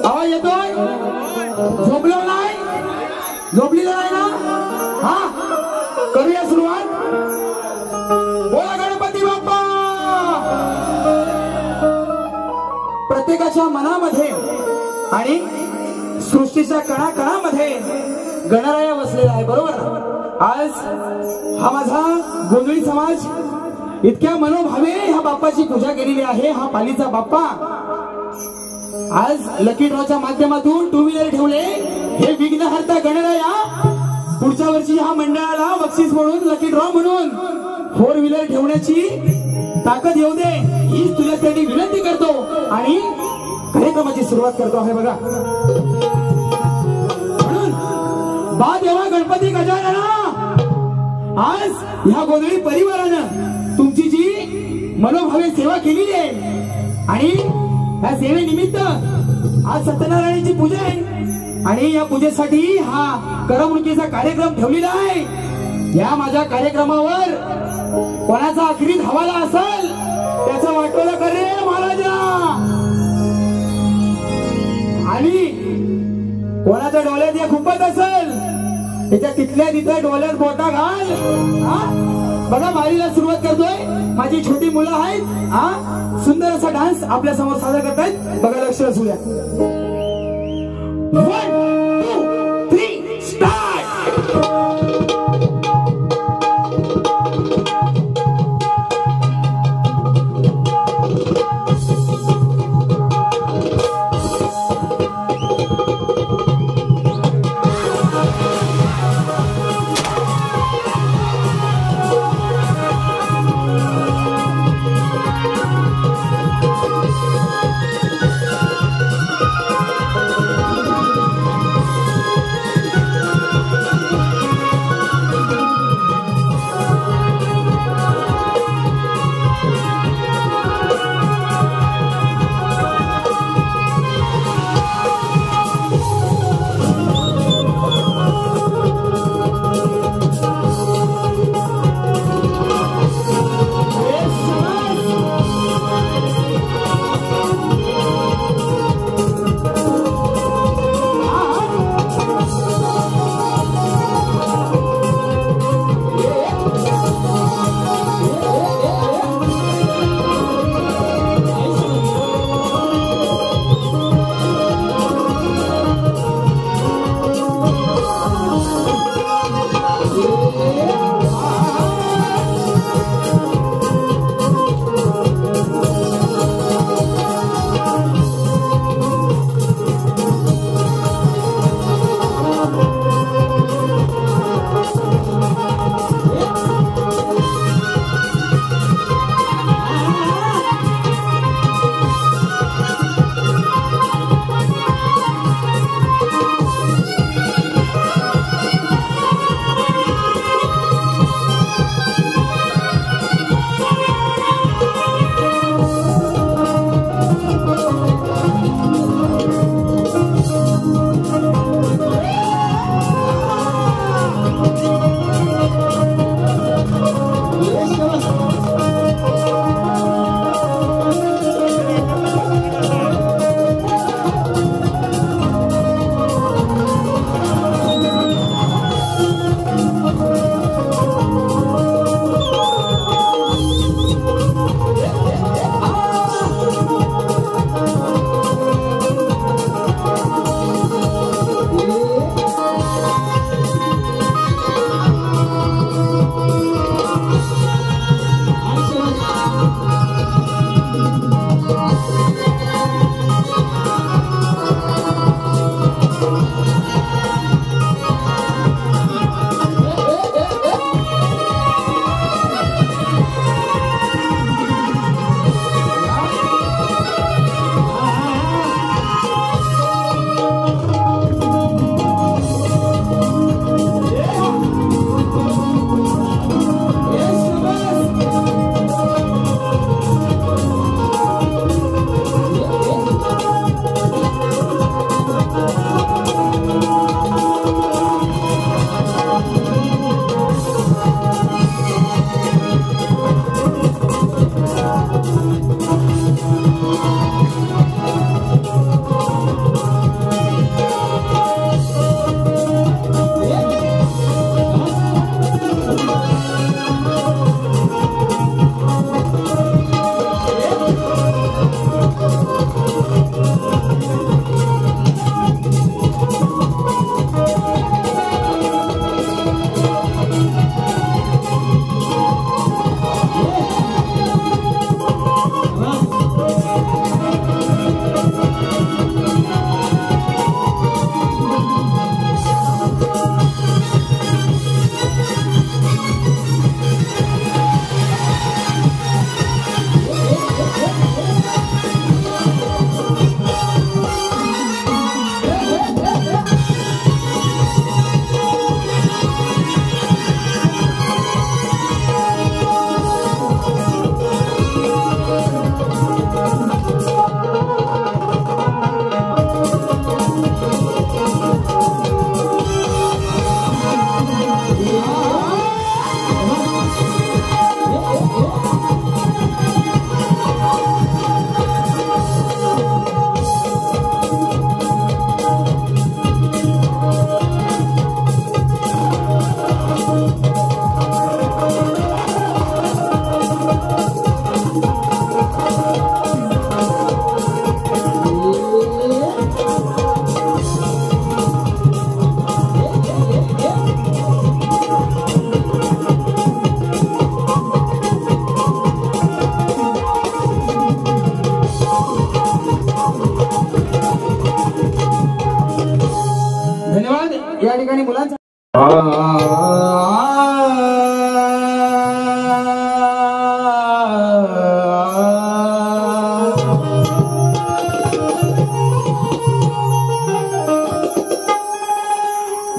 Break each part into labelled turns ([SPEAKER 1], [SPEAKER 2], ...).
[SPEAKER 1] आवाज येतोय? झोपलो नाही? झोपली नाही ना? हा, करूया सुरुवात. बोला गणपती बाप्पा. प्रत्येकाच्या मनामध्ये आणि सृष्टीच्या कणाकणामध्ये गणराया बसलेला आहे, बरोबर. आज हा माझा गोंधळी समाज इतक्या मनोभावे ह्या बाप्पाची पूजा केलेली आहे. हा पालीचा बाप्पा आज लकी ड्रॉच्या माध्यमातून 2 व्हीलर ठेवले. हे विघ्नहर्ता गणराया पुढच्या वर्षी ह्या मंडळाला बक्षीस म्हणून लकी ड्रॉ म्हणून 4 व्हीलर ठेवण्याची ताकद येऊ दे, ही तुझ्यासाठी विनंती करतो आणि कार्यक्रमाची सुरुवात करतो आहे. बघा, म्हणून बा देवा गणपती गजानना, आज ह्या गोंधळी परिवारानं तुमची जी मनोभावे सेवा केलेली आहे आणि या सेवेनिमित्त आज सत्यनारायणाची पूजा आहे आणि या पूजेसाठी हा करमणुकीचा कार्यक्रम ठेवलेला आहे. या माझ्या कार्यक्रमावर कोणाचा अखरी हवाला असेल त्याचं वाटोळं कर रे महाराजा. आणि कोणाच्या डोळ्यात एक खुपत असेल त्याच्या तिथल्या तिथे डोळ्यात बोटा घाल. बघा, मारीला सुरुवात करतोय. माझी छोटी मुलं आहेत, सुंदर असा डान्स आपल्या समोर सादर करतायत. बघा, लक्ष असू द्या. 1 2 3 स्टार्ट. ठिकाणी मुलांचा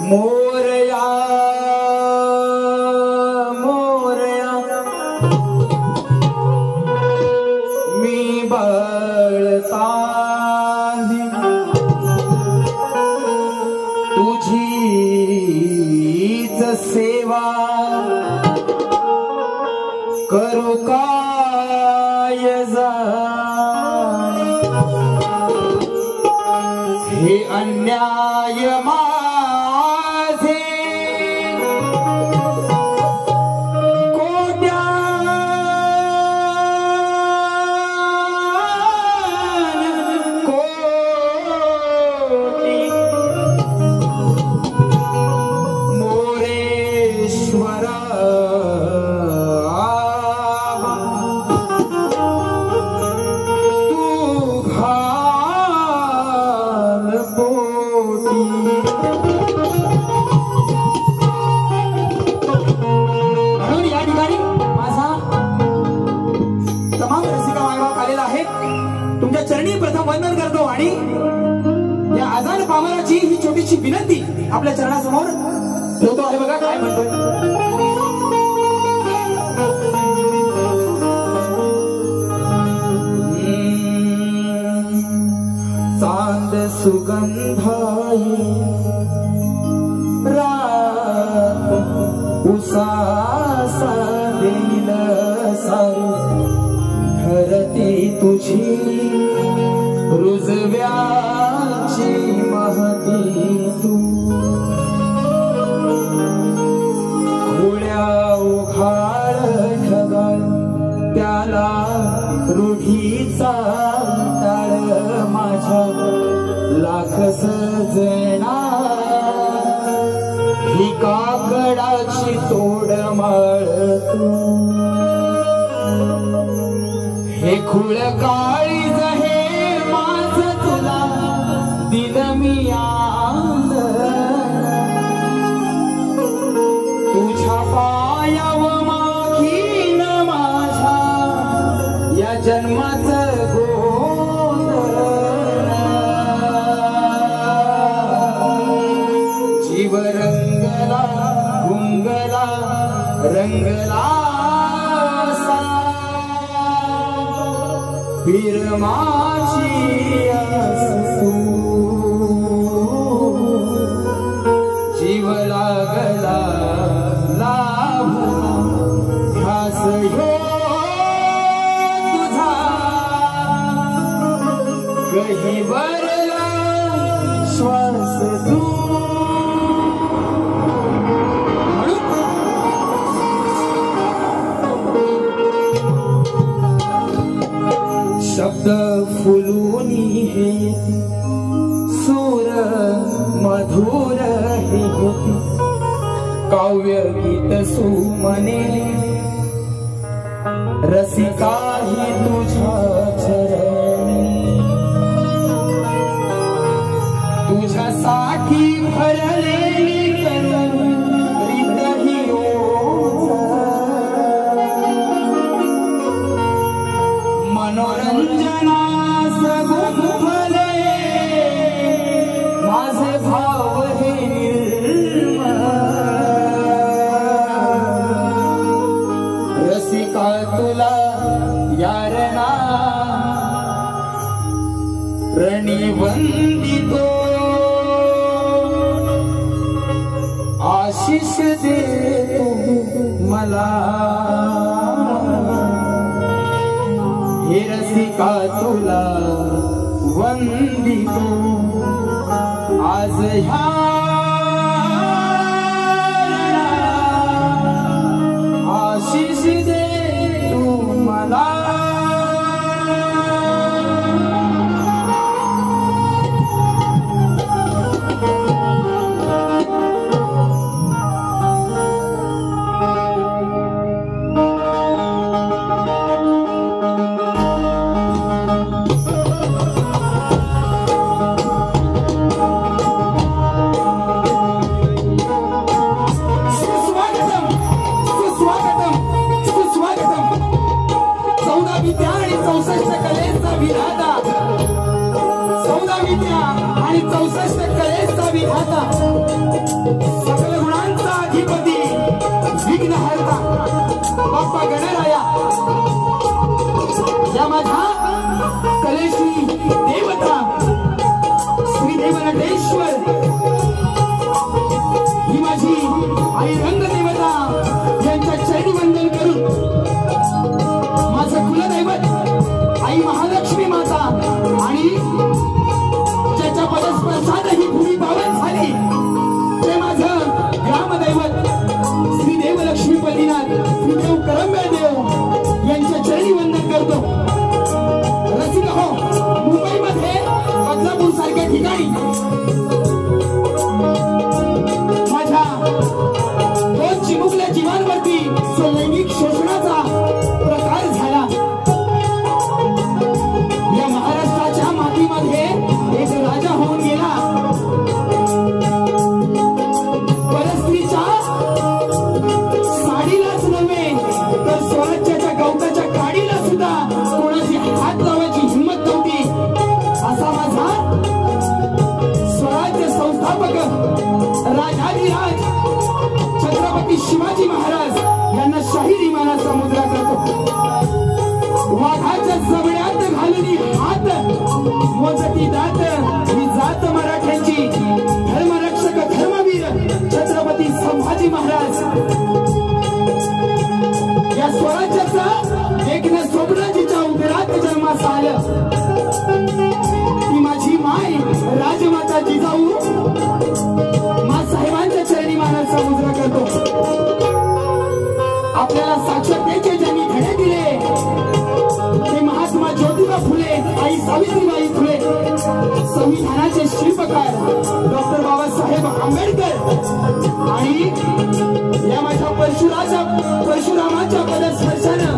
[SPEAKER 1] मोरया मोरया मी बळताने तुझीच सेवा करू काय जाणे हे अन्याय ही छोटीशी विनंती आपल्या चरणासमोर ठेवतो आहे बघा काय म्हणतोय चांद सुगंधाई रात उसासा दिल सारी धरती तुझी रुजव्याची महती तू खुळ्या उघाळ ढगाळ त्याला रूढीचा ताळ माझ्या लाख सजना ही काकडाची तोडमाळ तू हे खुळ काळीज हे माझ तुला दिल मी आंद तुझ्या पायाव मागीन माझ्या या जन्माचं गोंधळ जीव रंगला गुंगला रंगला बिरमाची असू जीव लागला लाभला ध्यास ह्यो तुझा गहिवरला श्वास तू शब्द फुलूनी हे सूर मधुर हे होते काव्य गीत सुमने रसिकाही तुझ्या चरणी तुझ्यासाठी भरलेली रीतही मनोरंजनास गुंफले माझे भाव हे निर्मळ रसिका तुला यारणा रणी वंदितो आशीष दे मला हे रसिका तुला वंदितो आज ह्या आशीष दे तू मला आणि 64 कलेचा विधाता, सकल गुणांचा अधिपती, विघ्नहर्ता बाप्पा गणराया, या माझ्या कलेशी देवता श्री देवनटेश्वर, ही माझी आई रंगदेवता यांच्या चरणी वंदन करून माझं कुलदैवत आई महालक्ष्मी माता आणि ज्याच्या पदस्पर्शाने ही भूमी पावन झाली ते माझं ग्रामदैवत श्री देवलक्ष्मी पल्लीनाथ श्री देव करंबे देव यांच्या चरणी वंदन करतो। रसिक हो, मुंबईमध्ये बदलापूर सारख्या ठिकाणी माझ्या 2 चिमुकल्या जीवांवरती जो लैंगिक शोषणाचा प्रकार झाला, या महाराष्ट्राच्या मातीमध्ये एक राजा होऊन गेला। परस्त्रीच्या साडीलाच नव्हे तर स्वराज्याच्या गवताच्या काडीला सुद्धा कोणाची हात लावायची हिंमत नव्हती, असा माझा स्वराज्य संस्थापक राजाधिराज छत्रपती शिवाजी महाराज यांना शाहीर इमानाचा मुद्रा करतो। वाघाच्या जबड्यात घालून हात मोजती दात, ही जात मराठ्यांची, धर्मरक्षक धर्मवीर छत्रपती संभाजी महाराज, या स्वराज्याचं एक न स्वप्न जिच्या उदरात जन्मास आलं, ती माझी माय राजमाता जिजाऊ साहेबांच्या चरणी मानाचा मुद्रा करतो। आपल्याला साक्षरतेचे ज्यांनी धडे दिले ते महात्मा ज्योतिबा फुले, आई सावित्रीबाई फुले, संविधानाचे शिल्पकार डॉक्टर बाबासाहेब आंबेडकर आणि या माझ्या परशुरामाच्या पदस्पर्शानं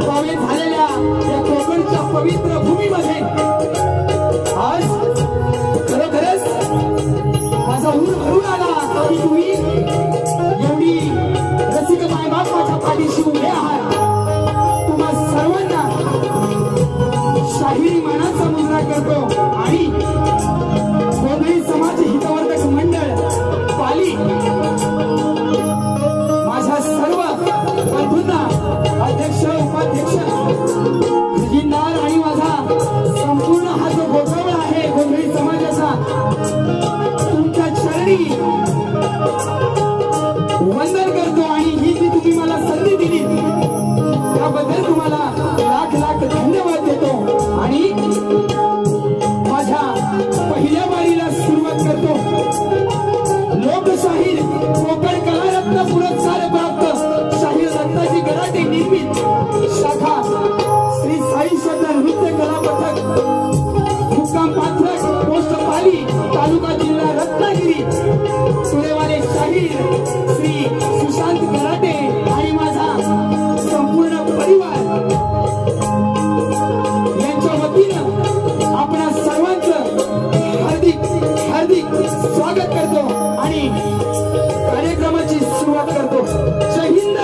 [SPEAKER 1] पावे झालेल्या या कोकणच्या पवित्र भूमीमध्ये आज खरोखरच माझा ऊर भरून आला की तुम्ही एवढी रसिक मायबाप माझ्या पाठीशी उभे आहात। तुम्हा सर्वांना शाहीर मानाचा मुजरा करतो आणि गोंधळी समाज हितवर्धक मंडळ पाली माझ्या सर्व बंधूंना, अध्यक्ष उपाध्यक्ष खजिनदार आणि माझा संपूर्ण हा जो गोठवळा आहे गोंधळी समाजाचा, तुमच्या चरणी वंदन करतो आणि ही जी तुम्ही मला संधी दिली त्याबद्दल तुम्हाला लाख लाख धन्यवाद देतो आणि माझ्या पहिल्या वारीला सुरुवात करतो। लोकशाहीर कोकण कलारत्न पुरस्कार प्राप्त शाहीर दत्ताजी गराटे निर्मित शाखा श्री साई शब्द नृत्य कला पथक, मुक्काम पाथरक, पोस्ट पाली, तालुका जिल्हा रत्नागिरी, सुरेवाले शाहीर श्री सुशांत गराटे आणि माझा संपूर्ण परिवार यांच्या वतीनं आपणा सर्वांचं हार्दिक हार्दिक स्वागत करतो आणि कार्यक्रमाची सुरुवात करतो। जय हिंद,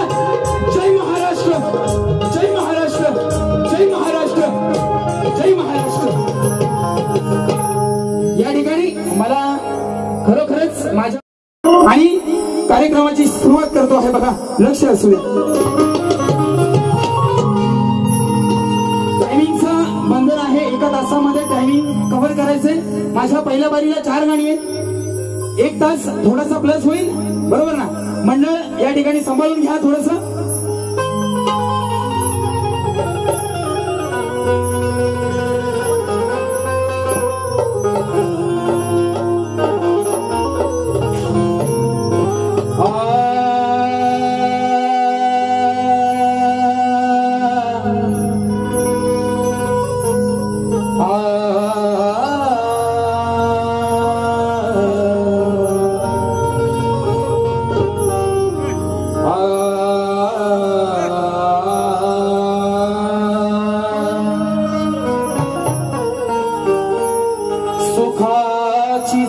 [SPEAKER 1] जय महाराष्ट्र, जय महाराष्ट्र, जय महाराष्ट्र, जय महाराष्ट्र। या ठिकाणी मला खरोखरच माझ्या आणि कार्यक्रमाची सुरुवात करतो आहे बघा, लक्ष असू द्या। टायमिंगचं बंधन आहे, 1 तासामध्ये टायमिंग कव्हर करायचंय। माझ्या पहिल्या बारीला 4 गाणी आहेत, 1 तास थोडासा प्लस होईल, बरोबर ना? मंडळ या ठिकाणी सांभाळून घ्या थोडस।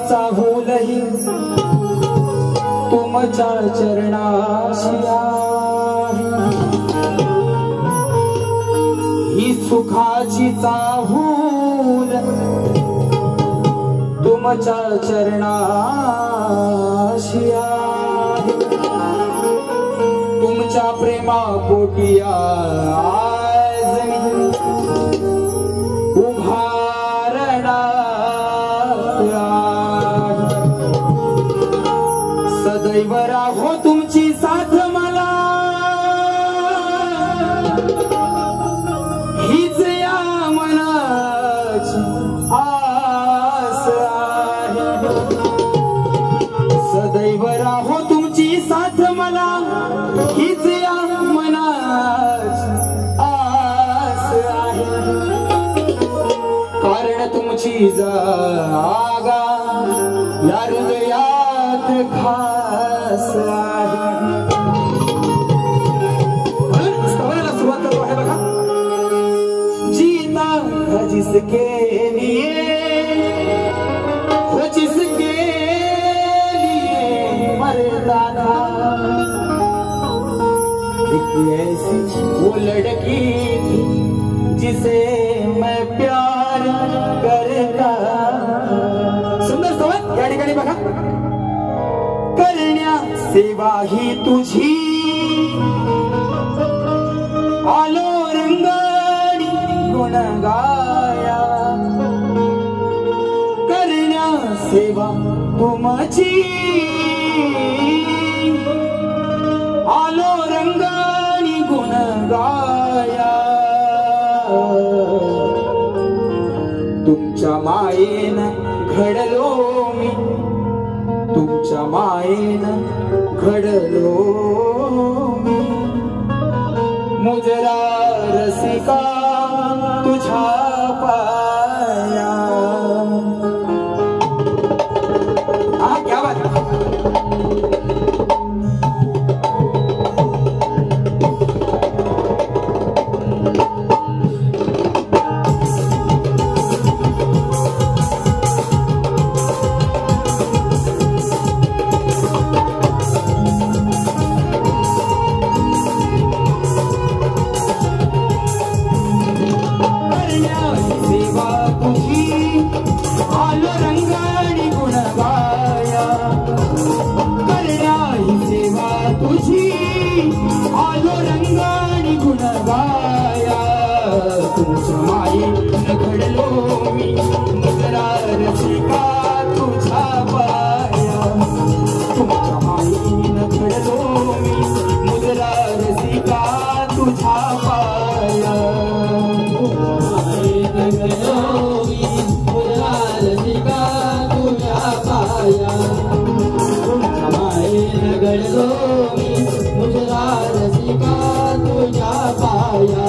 [SPEAKER 1] चाहूलही तुमच्या चरणाशी ही सुखाची चाहूल तुम तुमच्या चरणाशी आहे, तुमच्या प्रेमा पोटी आज मी उभारणार आहे. सदैव राहो तुमची साथ मला, हीच या मनाची आस आहे. सदैव राहो तुमची साथ मला, हीच या मनाची आस आहे. कारण तुमची जागा या हृदयात खास आहे. स्तवनाला सुरुवात करतो आहे बघा. जीता था जिसके लिए, वो जिसके लिए मरता था. एक ऐसी वो लड़की थी जिसे मैं प्यार करता. सुंदर स्तवन या ठिकाणी बघा. करण्या सेवा ही तुझी आलो रंगानी गुण गाया. करण्या सेवा तुमची आलो रंगानी गुण गाया. तुमच्या मायेनं घडलो मी, तुमच्या मायेनं घडलो मी. मुजरा रसिका तुझ्या पाया. क्या बात. तुमच्या मायेनं घडलो मी, मुजरा रसिका तुझ्या पाया. तुमच्या मायेनं घडलो मी, मुजरा रसिका तुझ्या पाया. मायेनं घडलो मी, मुजरा रसिका तुझ्या पाया. तुमच्या मायेनं घडलो मी, मुजरा रसिका तुझ्या पाया.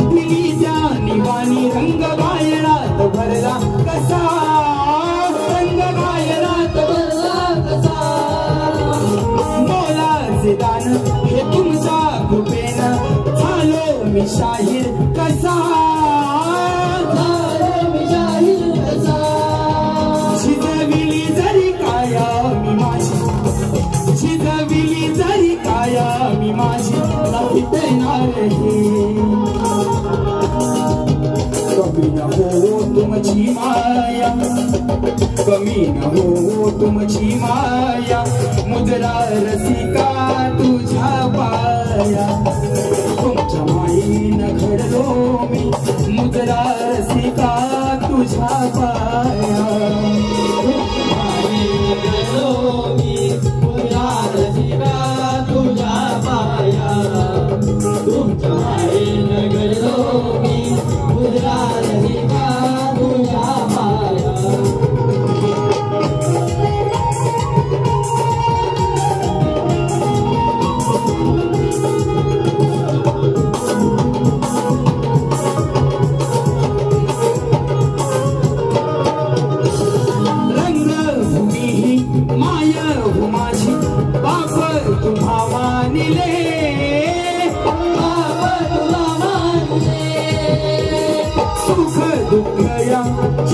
[SPEAKER 1] दिली जानी वाणी रंग गायनात भरला कसा. रंग गायनात भरला कसा. मोलाचे दान हे तुमच्या कृपेनं झालो मी शाहीर कसा. झालो मी शाहीर कसा. शिजविली जरी काया मी माझी, शिजविली जरी काया मी माझी नाही देणार हे. कमी न हो तुमची माया, कमी न हो तुमची माया. मुजरा रसिका तुझ्या पाया. तुमच्या मायेनं घडलो मी, मुजरा रसिका तुझ्या पाया. मायेनं घडलो मी, मुजरा रसिका तुझ्या पाया. तुमच्या मायेनं घडलो मी, मुजरा रसिका तुझ्या पाया.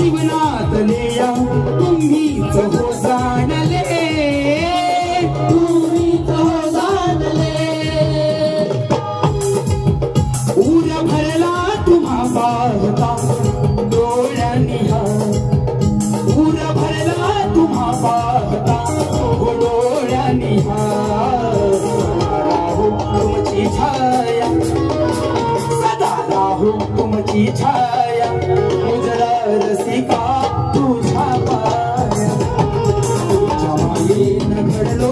[SPEAKER 1] जीवनातले या तुम्हीच हो जाणले, तुम्हीच हो जाणले. ऊर भरला तुम्हा पाहता डोळ्यांनी हा, ऊर भरला तुम्हा पाहता डोळ्यांनी हा. तुमची छाया सदा राहू, तुमची छाया मुजरा रसिका तुझ्या पाया. तुझ्या मायेनं घडलो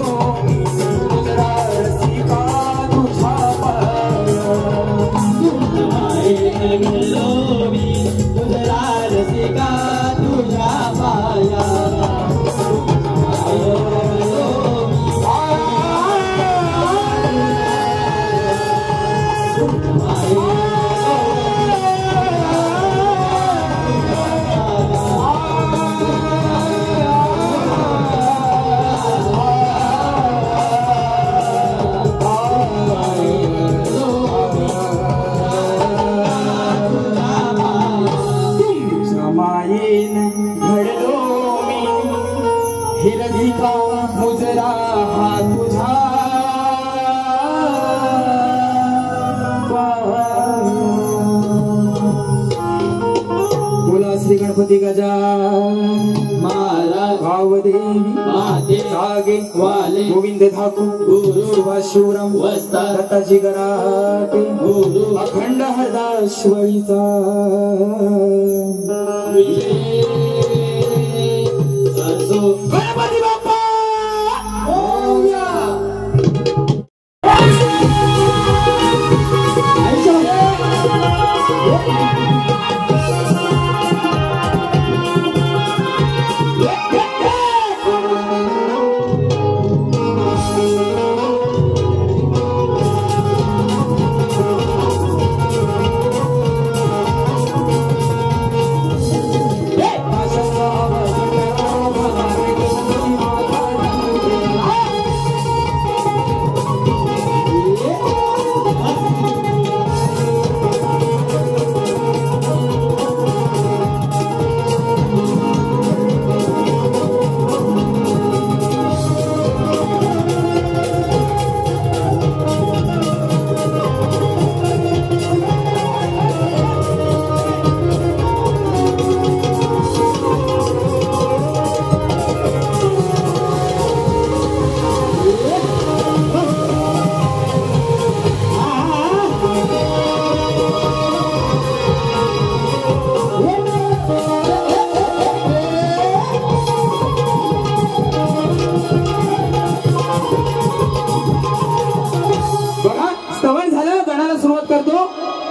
[SPEAKER 1] मुजरा रसिका तुझ्या पाया. तुझ्या मायेनं घडलो मी मुजरा रसिका तुझ्या पाया. मुजरा हा तुझा बोला श्री गणपती गजानन महाराज. भावदेवी माते जागे वाले गोविंद ठाकूर गुरु सुभाष शिवराम वस्ता दत्ताजी गराटे गुरु अखंड हरदाश्वरीचा गणपती बाप्पा.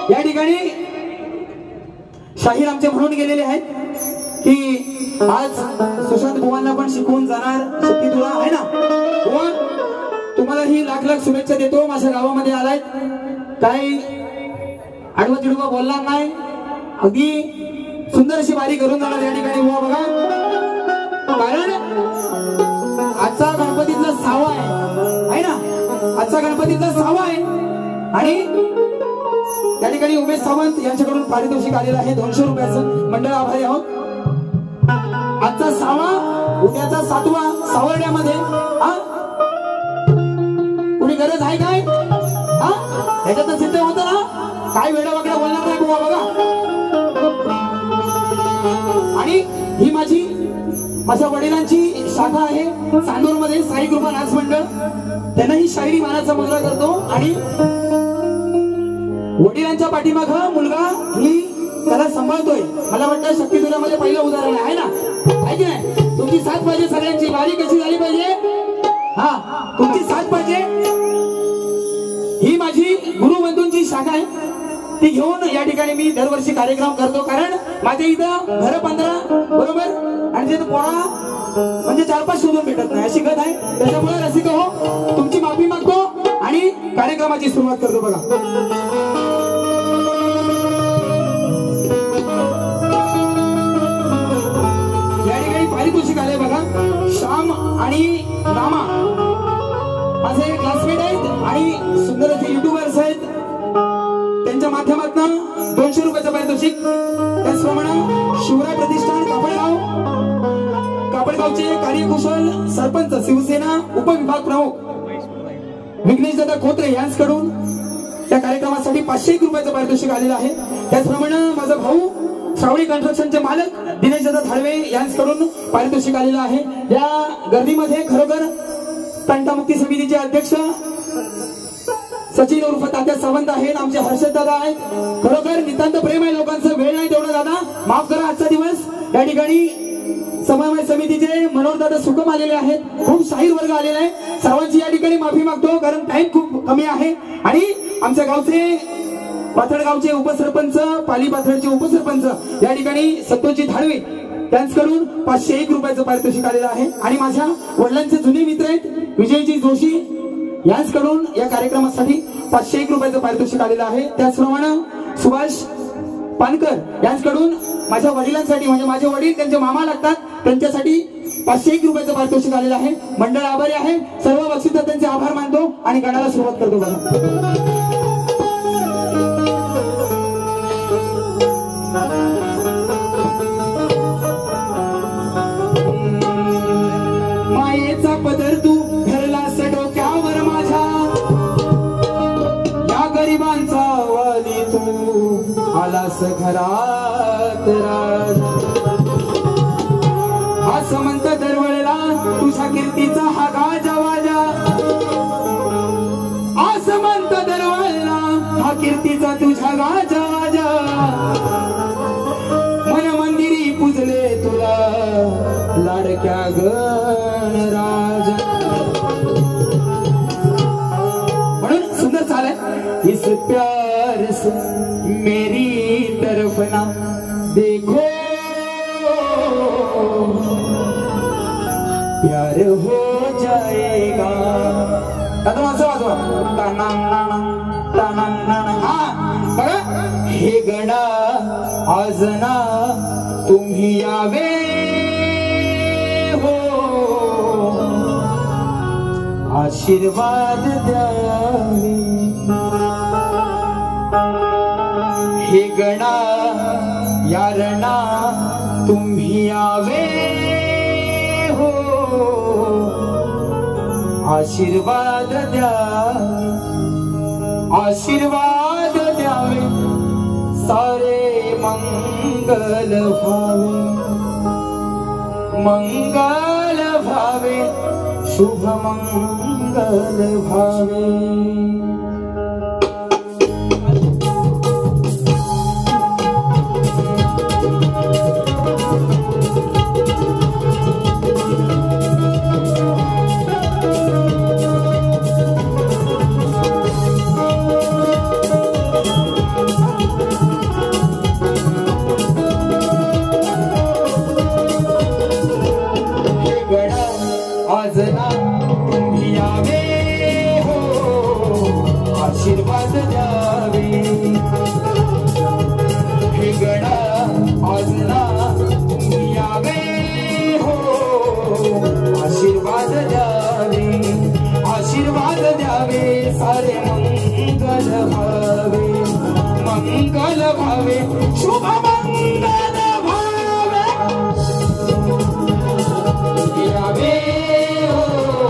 [SPEAKER 1] या ठिकाणी शाहीर आमचे म्हणून गेलेले आहेत की आज सुशांत बुवांना पण शिकवून जाणार शक्ती तुला आहे ना. बुवा तुम्हाला ही लाख लाख शुभेच्छा देतो. माझ्या गावामध्ये आलाय, काही आडवा तिडवा बोलणार नाही, अगदी सुंदर अशी बारी करून जाणार या ठिकाणी बुवा. बघा, कारण आजचा गणपतीतला सावा आहे ना, आजचा गणपतीतला सावा आहे. आणि या ठिकाणी उमेश सावंत यांच्याकडून पारितोषिक आलेलं आहे 200 रुपयाचं. मंडळ आभारी आहोत. आजचा सावा, उद्याचा 7वा सावर्ड्यामध्ये. कुणी गरज आहे काय? ह्याच्यात सिद्ध होतं ना, काय वेडा वाकडा बोलणार नाही बुवा. बघा, आणि ही माझ्या वडिलांची शाखा आहे चांदूरमध्ये, साई कृपा नाच मंडळ. त्यांना ही शायरी मानाचा मुजरा करतो. आणि वडिलांच्या पाठीमाग मुलगा ही त्याला सांभाळतोय. मला वाटतं शक्तीपुरामध्ये पहिलं उदाहरण आहे ना, आहे की नाही? तुमची साथ पाहिजे सगळ्यांची. वारी कशी झाली पाहिजे? हा, तुमची साथ पाहिजे. ही माझी गुरुबंधूंची शाखा आहे, ती घेऊन या ठिकाणी मी दरवर्षी कार्यक्रम करतो. कारण माझ्या इथं घर 15 बरोबर, आणि तिथं पोळा म्हणजे 4-5 शोधून भेटत नाही, अशी गत आहे. त्याच्यामुळे रसिक हो, तुमची माफी मागतो आणि कार्यक्रमाची सुरुवात करतो. बघा, पारितोषिक आले बघा. श्याम आणि रामा माझे क्लासमेट आहेत आणि सुंदर असे युट्यूबर्स आहेत. त्यांच्या माध्यमातून 200 रुपयाचं पारितोषिक. त्याचप्रमाणे शिवराय प्रतिष्ठान कापडगावचे कार्यकुशल सरपंच शिवसेना उपविभाग प्रमुख विघ्नेश दादा खोत्रे यांच्याकडून त्या कार्यक्रमासाठी 501 रुपयाचं पारितोषिक आलेलं आहे. त्याचप्रमाणे माझा भाऊ सावळी कन्स्ट्रक्शनचे मालक दिनेश दादा धाळवे यांच्याकडून पारितोषिक आलेलं आहे. या गर्दीमध्ये खरोखर तंटामुक्ती समितीचे अध्यक्ष सचिन उर्फ तात्या सावंत आहेत, आमचे हर्षद दादा आहेत. खरोखर नितांत प्रेम आहे लोकांचं. वेळ नाही तेवढा दादा, माफ करा आजचा दिवस. या ठिकाणी समन्वय समितीचे मनोहर दादा सुकम आलेले आहेत. खूप शाहीर वर्ग आलेला आहे. सर्वांची या ठिकाणी माफी मागतो कारण टाइम खूप कमी आहे. आणि आमच्या गावचे पाथडगावचे उपसरपंच पाली पाथडचे उपसरपंच या ठिकाणी सत्तोजी धाळवे त्यांच्याकडून 501 रुपयाचं पारितोषिक आलेलं आहे. आणि माझ्या वडिलांचे जुने मित्र आहेत विजयजी जोशी यांच्याकडून या कार्यक्रमासाठी 501 रुपयाचं पारितोषिक आलेलं आहे. त्याचप्रमाणे सुभाष पानकर यांच्याकडून माझ्या वडिलांसाठी म्हणजे माझे वडील त्यांचे मामा लागतात त्यांच्यासाठी 501 रुपयाचं पारितोषिक आलेलं आहे. मंडळ आभारी आहे. सर्व बक्षिसदात्यांचे आभार मानतो आणि गाण्याला सुरुवात करतो. बघा मायेचा पदर तू धरलास डोक्यावर माझ्या, या गरिबांचा वाली तू आलास घरात राज. असं म्हणत दरवळला तुझ्या कीर्तीचा हा गाजावाजा, असं म्हणत दरवळला हा कीर्तीचा तुझ्या गाजावाजा. मन मंदिरी पूजले तुला लाडक्या गणराज. म्हणून सुंदर चालय. इस प्यार से मेरी तरफ ना देखो, प्यार हो जाएगा. आता माझं वाजवा. हा बघा. हे गणा आज ना तुम्ही यावे हो, आशीर्वाद द्यावे. हे गणा यारणा तुम्ही यावे हो, आशीर्वाद द्या, आशीर्वाद द्यावे. सारे मंगल भावे, मंगल भावे, शुभ मंगल भावे. आज ना तुम्ही यावे हो, आशीर्वाद द्यावे. हे गणा आज ना तुम्ही यावे हो, आशीर्वाद द्यावे, आशीर्वाद द्यावे. सारे मंगल भावे, मंगल भावे, शुभ मंगल भावे. यावे हो,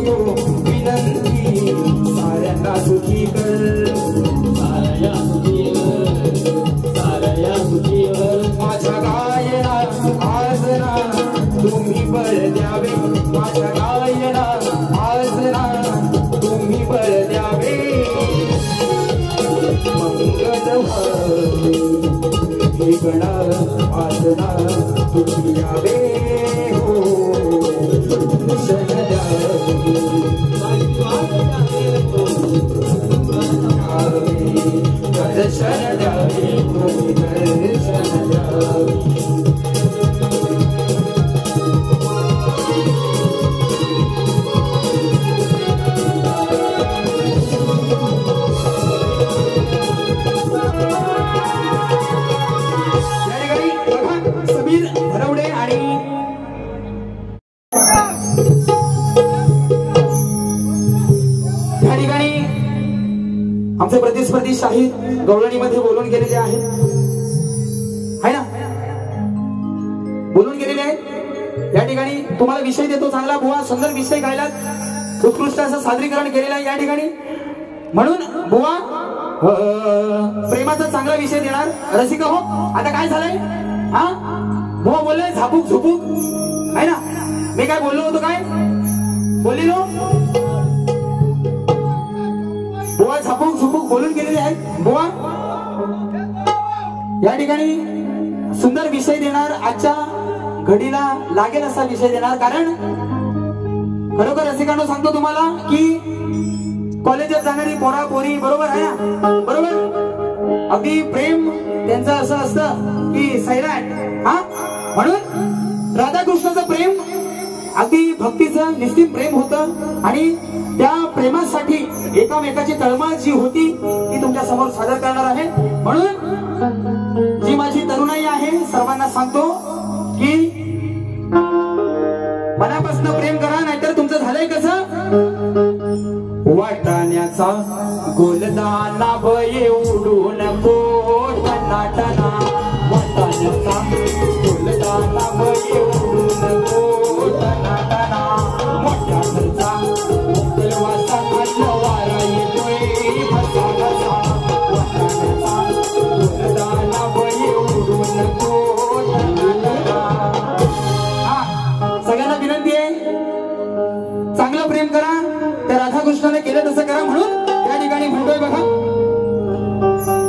[SPEAKER 1] करतो विनंती साऱ्यांना सुखी कर साऱ्या सुखी कर माझ्या गायना आज ना तुम्ही बळ द्यावे माझ्या गायना आज ना तुम्ही बळ द्यावे मंगल हे गणा आज ना तुम्ही यावे हो दर्शन द्यावे दर्शन द्यावे तुम्ही दर्शन द्यावे आमचे प्रतिस्पर्धी शाहीर गवळणीमध्ये बोलून गेलेले आहेत है ना बोलून गेलेले आहेत या ठिकाणी तुम्हाला विषय देतो चांगला बुवा सुंदर विषय गायलात उत्कृष्ट असं सादरीकरण केलेलं आहे या ठिकाणी म्हणून बुवा प्रेमाचा चांगला विषय देणार रसिका हो आता काय झालंय हा बुवा बोलले झापूक झुपूक है ना मी काय बोललो होतो काय बोललेलो बुवा झापूक झुपूक बोलून गेलेले आहेत बुवा या ठिकाणी सुंदर विषय देणार आजच्या घडीला लागेल असा विषय देणार कारण खरोखर रसिकांनो सांगतो तुम्हाला की कॉलेजात जाणारी पोरा पोरी बरोबर आहे ना बरोबर अगदी प्रेम त्यांचं असं असतं की सैराट हा म्हणून राधाकृष्णाचं प्रेम अगदी भक्तीचं निश्चित प्रेम होतं आणि त्या प्रेमासाठी एकामेकाची तळमळ जी होती ती तुमच्या समोर सादर करणार आहे म्हणून जी माझी तरुणाई आहे सर्वांना सांगतो की मनापासून प्रेम करा नाहीतर तुमचं झालंय कसं वाटाण्याचा गोलदाना भये उडू नको टनाटना वाटाण्याचा गोलदाना भये उडू नको टनाटना मोठ्या घरचा वासा खाल्ला वारा येतोय भसा भसा वाटाण्याचा गोलदाना भये उडू नको टनाटना सगळ्यांना विनंती आहे चांगलं प्रेम करा त्या राधाकृष्णाने केलं तसं करा म्हणून त्या ठिकाणी म्हणतोय बघा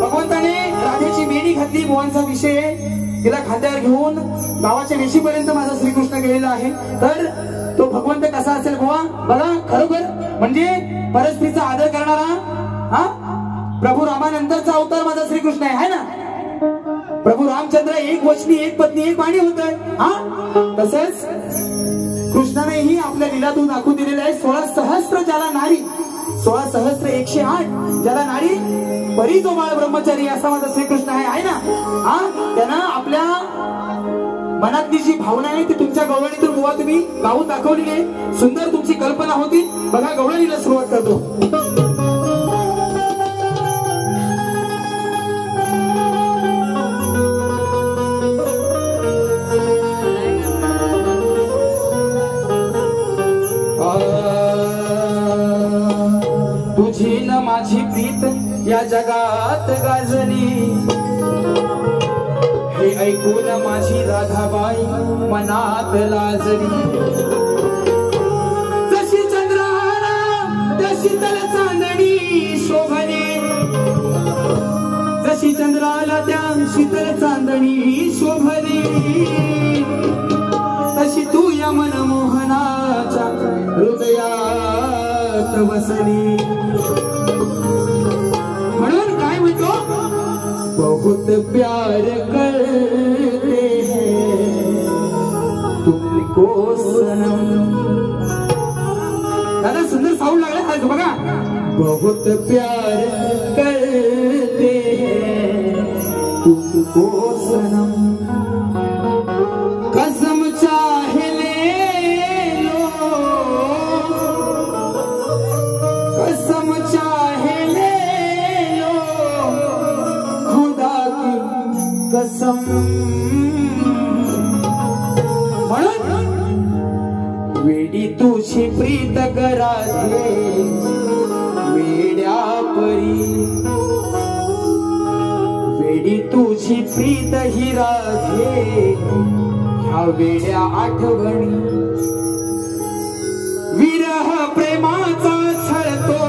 [SPEAKER 1] भगवंताने राधेची वेणी घातली बुवांचा विषय आहे तिला खांद्यावर घेऊन गावाच्या वेशीपर्यंत माझा श्रीकृष्ण गेलेला आहे तर तो भगवंत कसा असेल बुवा बघा खरोखर म्हणजे परस्त्रीचा आदर करणारा हा प्रभू रामानंतरचा अवतार माझा श्रीकृष्ण आहे ना प्रभू रामचंद्र एक वचनी एक पत्नी एक वाणी होत हा तसंच कृष्णानेही आपल्या लीलातून दाखवून दिलेलं आहे 16 सहस्त्र ज्याला नारी 16 सहस्त्र 108 ज्याला नारी परी जो बाळ ब्रह्मचारी असा माझा श्रीकृष्ण आहे ना हा त्यांना आपल्या मनातली जी भावना आहे ती तुमच्या गवळणीतून बुवा तुम्ही गाऊन दाखवलेली आहे सुंदर तुमची कल्पना होती बघा गवळणीला सुरुवात करतो तुझी न माझी प्रीत या जगात गाजली हे ऐकून माझी राधाबाई मनात लाजली जशी चंद्राला त्या शीतल चांदणी शोभली जशी चंद्राला त्या शीतल चांदणी शोभली तशी तू या मनमोहनाच्या हृदयात बसली म्हणून काय म्हणतो बहुत प्यार करते हैं तुमको सनम दादा सुंदर साऊंड लागला हा बघा बहुत प्यार करते हैं तुमको सनम कसम चाहे ले लो कसम चाहे ले लो खुदा की कसम म्हणून वेडी तुझी प्रीत प्रीत कराधे वेड्या परी वेडी तुझी प्रीत ही राधे ह्या वेड्या आठवणी विरह प्रेमाचा छळतो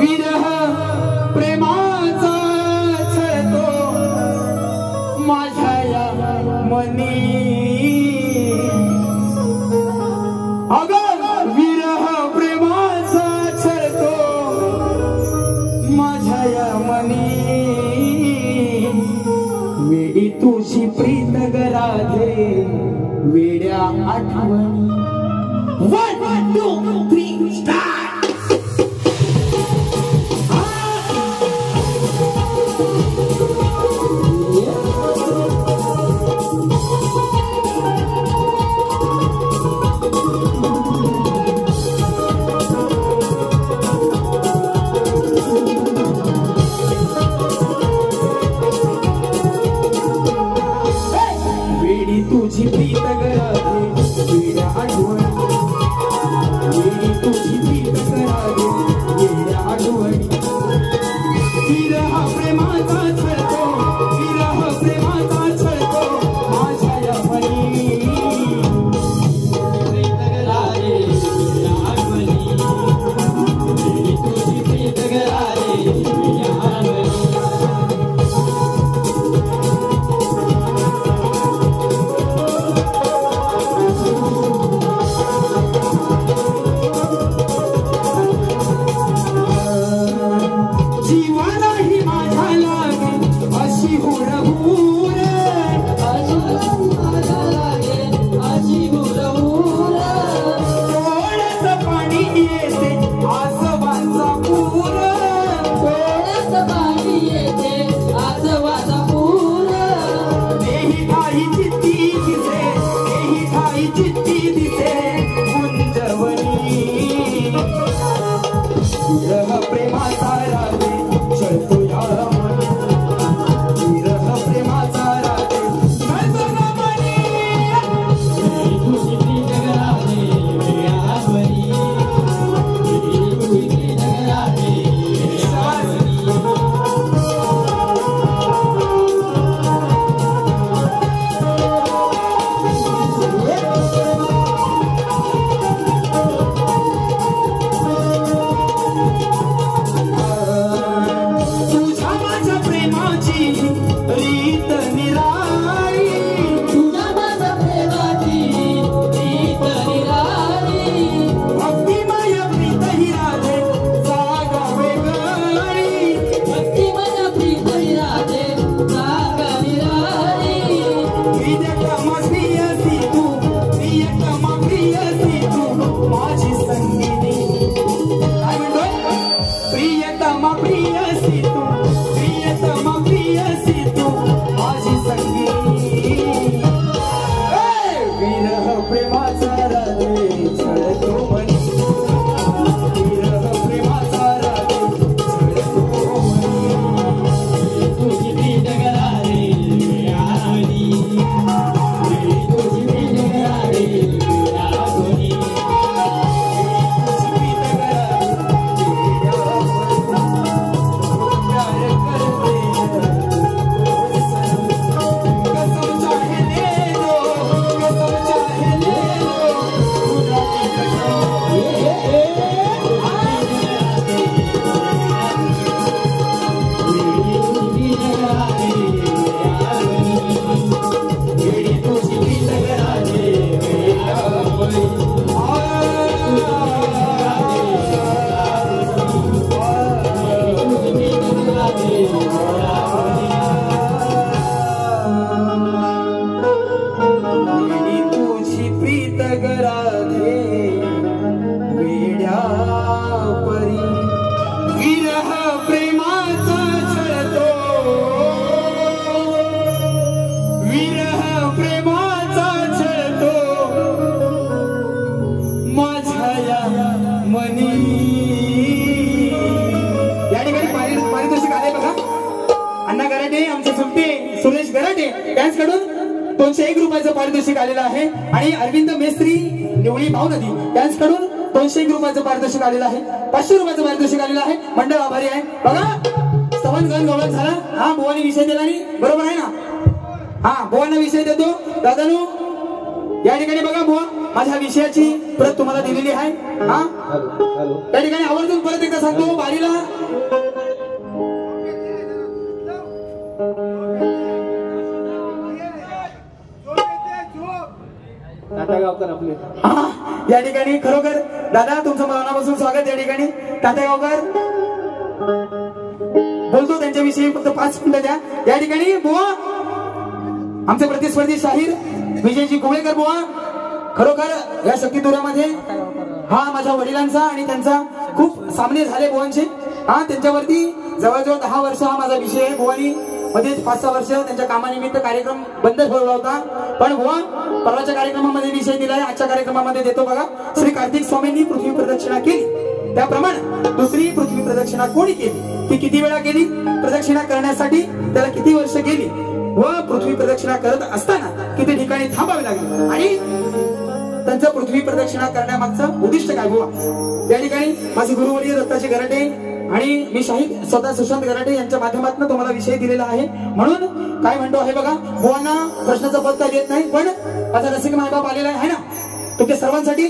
[SPEAKER 1] विरह प्रेमाचा छळतो माझ्या या मनी अगं विरह प्रेमाचा छळतो माझ्या या मनी वेडी तुझी प्रीत राधे वेड्या आठवणी 1 2 3 स्टार्ट वेडी तुझी प्रीत राधे वेड्या आठवणी वेडी तुझी प्रीत राधे वेड्या आठवणी विरह प्रेमाचा छळतो विरह प्रेमाचा छळतो माझ्या या मनी प्रीत राधे वेड्या आठवणी वेडी तुझी प्रीत राधे वेड्या आठवणी जीवालाही माझ्या लागे अशी हुरहुर अशी हुरहुर डोळ्यात पाणी येते आसवांचा पूर डोळ्यात पाणी येते आसवांचा पूर तेही ठाई चित्ती दिसे तेही ठाई चित्ती दिसे कुंजवनी विरह प्रेमाचा राधे छळतो या मनी विरह प्रेमाचा राधे छळतो या मनी तुझी प्रीत राधे वेड्या आठवणी तुझी प्रीत राधे वेड्या आठवणी तुझ्या माझ्या प्रेमाची रीत निराळी तुझ्या माझ्या प्रेमाची रीत निराळी भक्तिमय प्रीत ही राधे जागा वेगळी भक्तिमय प्रीत ही राधे जागा निराळी प्रियतमा प्रियसी तू प्रियतमा प्रियसी तू माझी संगीनी काय म्हणतोय प्रियतमा प्रियसी तू प्रियतमा प्रियसी तू माझी संगीनी विरह प्रेमाचा राधे छळतो मनी विरह प्रेमाचा राधे छळतो मनी तुझी प्रीत राधे वेड्या आठवणी तुझी प्रीत राधे वेड्या आठवणी तुझी प्रीत राधे वेड्या तुझी प्रीत राधे वेड्या परी विरह प्रेमाचा छळतो विरह प्रेमाचा छळतो माझ्या या मनी या ठिकाणी पारितोषिक आले बघा. अण्णा गराटे आमचे सुट्टे सुरेश गराटे डान्स कडून 201 रुपयाचं पारितोषिक आलेलं आहे आणि अरविंद मेस्त्री निवळी भावनदी त्यांच्याकडून 201 रुपयाचं पारितोषिक आलेलं आहे. 500 रुपयाचं पारितोषिक आलेलं आहे. मंडळ आभारी आहे. बघा स्तवन गण गवळण झाला. हा बुवानी विषय दिला नाही बरोबर आहे ना. हा बुवांना विषय देतो. दादानू या ठिकाणी बघा बुवा माझ्या विषयाची प्रत तुम्हाला दिलेली आहे. हा त्या ठिकाणी आवर्जून परत एकदा सांगतो बारीला
[SPEAKER 2] तात्यागावकर आपले.
[SPEAKER 1] या ठिकाणी खरोखर दादा तुमचं मनापासून स्वागत. या ठिकाणी तात्यागावकर बोलतो त्यांच्याविषयी फक्त 5 मिनिटं द्या. या ठिकाणी बुवा आमचे प्रतिस्पर्धी शाहीर विजयजी कुवळेकर बुवा खरोखर या शक्तीतुरामध्ये हा माझ्या वडिलांचा आणि त्यांचा खूप सामने झाले बुवांचे. हा त्यांच्यावरती जवळजवळ 10 वर्ष हा माझा विषय आहे. बुवानी मध्येच 5-6 वर्ष त्यांच्या कामानिमित्त कार्यक्रम बंद ठेवला होता. पण बुवा परवाच्या कार्यक्रमामध्ये विषय दिलाय. आजच्या कार्यक्रमामध्ये देतो बघा. श्री कार्तिक स्वामींनी पृथ्वी प्रदक्षिणा केली त्याप्रमाणे दुसरी पृथ्वी प्रदक्षिणा कोणी केली ती किती वेळा केली प्रदक्षिणा करण्यासाठी त्याला किती वर्ष गेली व पृथ्वी प्रदक्षिणा करत असताना किती ठिकाणी थांबावे लागले आणि त्यांचं पृथ्वी प्रदक्षिणा करण्यामागचं उद्दिष्ट काय बुवा. या ठिकाणी माझे गुरुवर्य दत्ताजी गराटे आणि मी शाहीर स्वतः सुशांत गराटे यांच्या माध्यमातून तुम्हाला विषय दिलेला आहे. म्हणून काय म्हणतो आहे बघा बुवांना प्रश्नाचं पद काय देत नाही पण माझा रसिक मायबाप आलेला आहे ना तुमच्या सर्वांसाठी.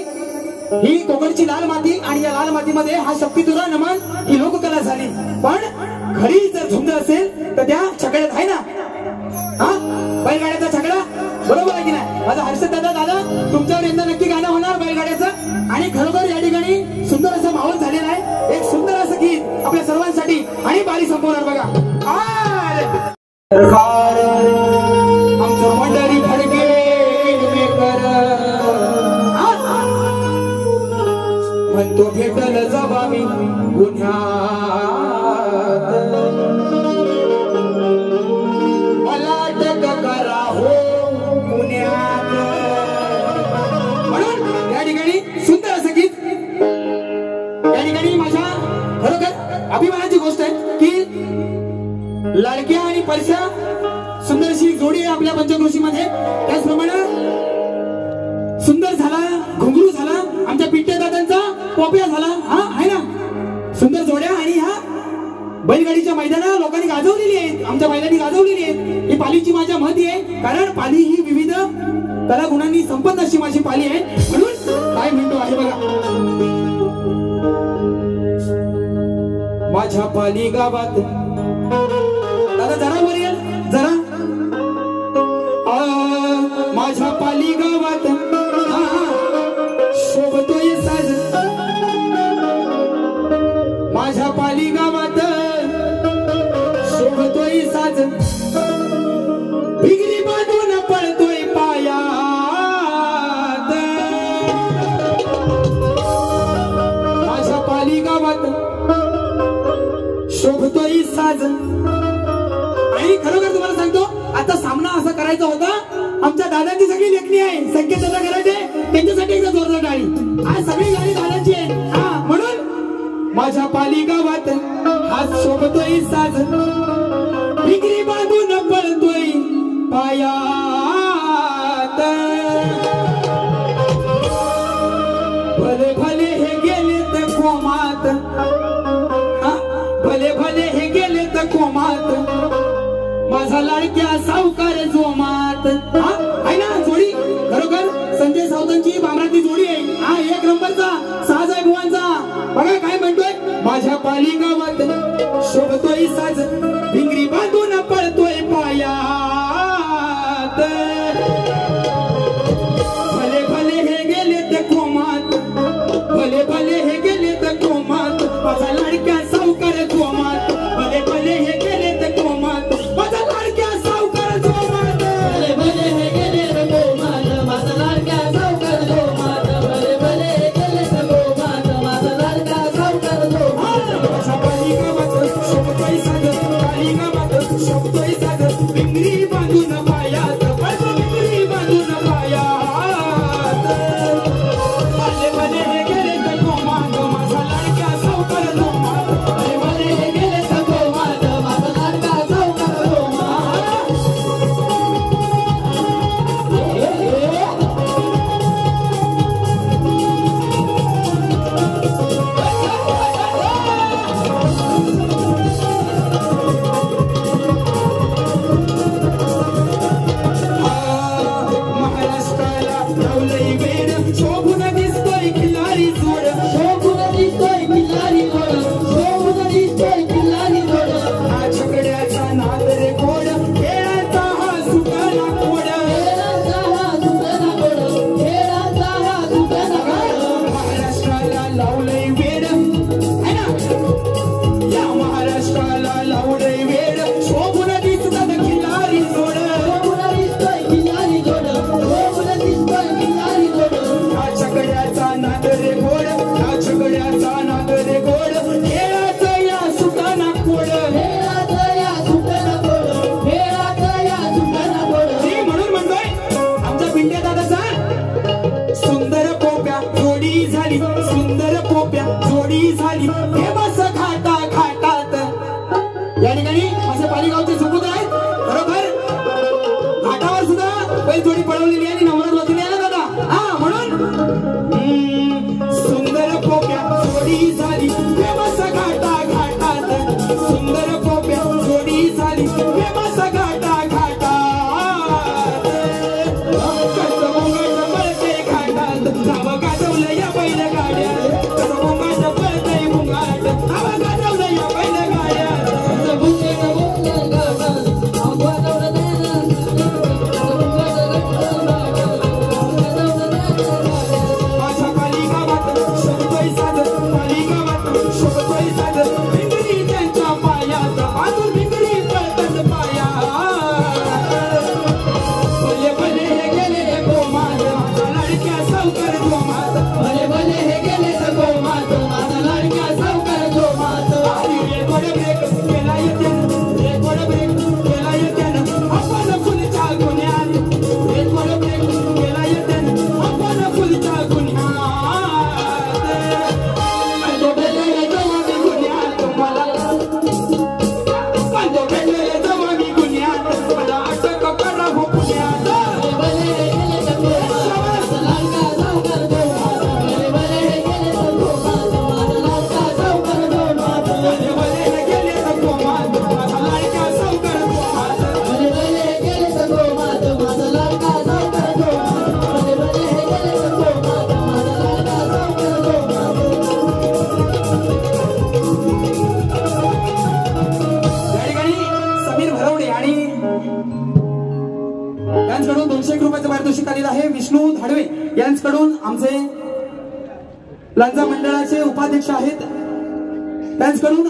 [SPEAKER 1] ही कोकणची लाल माती आणि या लाल मातीमध्ये हा शक्तीतुरा नमन ही लोककला झाली. पण खरी जर झुंज असेल तर त्या छकड्यात आहे ना हा बैलगाड्याचा छकडा बरोबर आहे की नाही. माझा हर्षद दादा तुमच्यावर यंदा नक्की गाणं होणार बैलगाड्याचं आणि खरोखर या ठिकाणी सुंदर असं माहोल झालेला आहे. एक सुंदर असं गीत आपल्या सर्वांसाठी आणि बारी संपवणार बघा. आमचं मंडळी फडके म्हणतो भेटल जबाबी गुन्ह्यात मला अटक करा हो पुण्यात. म्हणून या ठिकाणी सुंदर असं गीत या ठिकाणी माझ्या खरोखर अभिमानाची गोष्ट आहे की लाडक्या आणि परश्या सुंदरशी जोडी आहे आपल्या पंचकृषीमध्ये. त्याचप्रमाणे सुंदर झाला घुंगरू झाला आमच्या पिट्टे दादांचा पोप्या झाला. हा आहे ना सुंदर जोड्या आणि ह्या बैलगाडीच्या मैदाना लोकांनी गाजवलेली आहेत आमच्या बैलांनी गाजवलेली आहेत. ही पालीची माझ्या महती आहे कारण पाली ही विविध कला गुणांनी संपन्न अशी माझी पाली आहे. म्हणून काय म्हणतो आहे बघा माझ्या पाली गावात दादा जरा वर येईल जरा माझ्या पाली गावात शोभतोय साज माझ्या पाली गावात शोभतोय साज भिगरी बांधून पळतोय पायात माझ्या पाली गावात शोभतोय साज. आणि खरोखर तुम्हाला सांगतो आता सामना असा करायचा होता. आमच्या दादांची सगळी लेखणी आहे संकेत दादा गराटे त्यांच्यासाठी एकदा जोरदार टाळी. आज सगळी गाडी दादांची आहे. हा म्हणून माझ्या पाली गावात हात शोभतोय साज विक्री बांधून पळतोय पायात भले भले हे गेले तर कोमात भले भले हे गेले तर कोमात माझा लाडक्या सावकार जोमात. आहे ना जोडी खरोखर संजय सावतांची बामरातली जोडी आहे. हा एक नंबरचा साज आहे बुवांचा. बघा काय म्हणतोय माझ्या पाली गावात शोभतोय साज भिंगरी बांधून पळतोय पायात भले भले हे गेले तर कोमात भले भले हे गेले तर कोमात माझा लाडक्या सावकार जोमात भले भले हे गेले तर कोमात माझा लाडक्या सावकार जोमात भले भले हे गेले तर कोमात माझा लाडक्या सावकार जोमात भले भले हे गेले तर कोमात माझा लाडक्या सावकार जोमात माझ्या पाली गावात शोभतोय साज पाली गावात शोभतोय साज भिंगरी बांधून पायात भिंगरी बांधून पायात भले भले हे गेले तर कोमात माझा लाडक्या सावकार जोमात भले भले हे गेले तर कोमात माझा लाडका सावकार जोमात. सुंदर पोप्या जोडी झाली फेमस घाटा घाटात. या ठिकाणी असे पालिगावचे सुपुत्र आहेत बरोबर. घाटावर सुद्धा बैल जोडी पळवलेली आणि नवरात बसलेली आहे ना दादा. हा म्हणून सुंदर पोप्या जोडी झाली फेमस घाटा घाटात. सुंदर पोप्या जोडी झाली फेमस घाटा घाटात. कसं मुंगाचं पळते घाटात नाव गाजवलं या बैल गाड्यात. कसं मुंगाचं पळतंय मुंगाट नाव गाजवलं या बैल गाड्यात. माझ्या पालिगावात शोभतोय साज पालिगावात शोभतोय साज. भिंगरी त्यांच्या पायात अजून भिंगरी पळतात पायात. भले भले हे गेले गोमात माझा लाडक्या सावकार गोमात. भले भले हे गेले गोमात माझा लाडक्या सावकार गोमात. रेकॉर्ड ब्रेक केला येत्यानं रेकॉर्ड ब्रेक केला येत्यानं आपण फुलच्या गुन्ह्यात. रेकॉर्ड ब्रेक केला येत्यानं आपण फुलच्या गुन्ह्यात. माझे भेटले जेव्हा मी गुन्ह्यात मला माझे भेटले जेव्हा मी गुन्ह्यात मला अटक करा हो पुण्यात. भले भले हे गेले गोमात माझा लाडक्या सावकार गोमात. या ठिकाणी समीर भरवडे आणि यांच्याकडून 201 रुपयाचं पारितोषिक आलेलं आहे. विष्णू धाडवे यांच्याकडून आमचे लांजा मंडळाचे उपाध्यक्ष आहेत त्यांच्याकडून